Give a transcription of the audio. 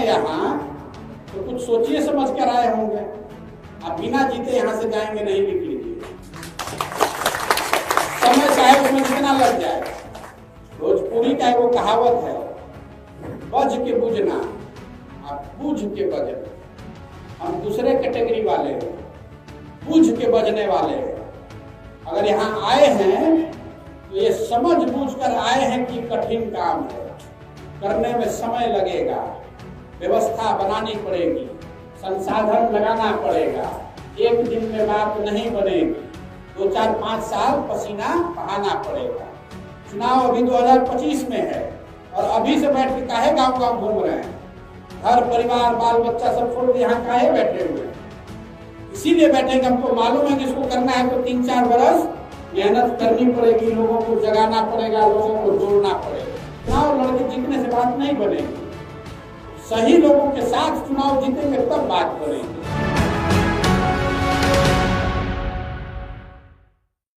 यहाँ तो कुछ सोचिए समझ कर आए होंगे। आप बिना जीते यहाँ से जाएंगे नहीं, लिख लीजिए। समय चाहे उसमें कितना लग जाए। भोजपुरी का वो कहावत है, बज के बुझना, आप बूझ के बजना। हम दूसरे कैटेगरी वाले हैं, बूझ के बजने वाले हैं। अगर यहाँ आए हैं तो ये समझ बूझ कर आए हैं कि कठिन काम है, करने में समय लगेगा, व्यवस्था बनानी पड़ेगी, संसाधन लगाना पड़ेगा, एक दिन में बात नहीं बनेगी, 2, 4, 5 साल पसीना बहाना पड़ेगा। चुनाव अभी 2025 में है और अभी से बैठ के काहे गाँव घूम रहे हैं? घर परिवार बाल बच्चा सब छोड़ के यहाँ काहे बैठे हुए हैं? इसीलिए बैठे कि हमको मालूम है कि इसको करना है तो 3-4 बरस मेहनत करनी पड़ेगी, लोगों को जगाना पड़ेगा, लोगों को जोड़ना पड़ेगा। चुनाव लड़के जीतने से बात नहीं बनेगी, सही लोगों के साथ चुनाव जीतेंगे तब बात बनेगी।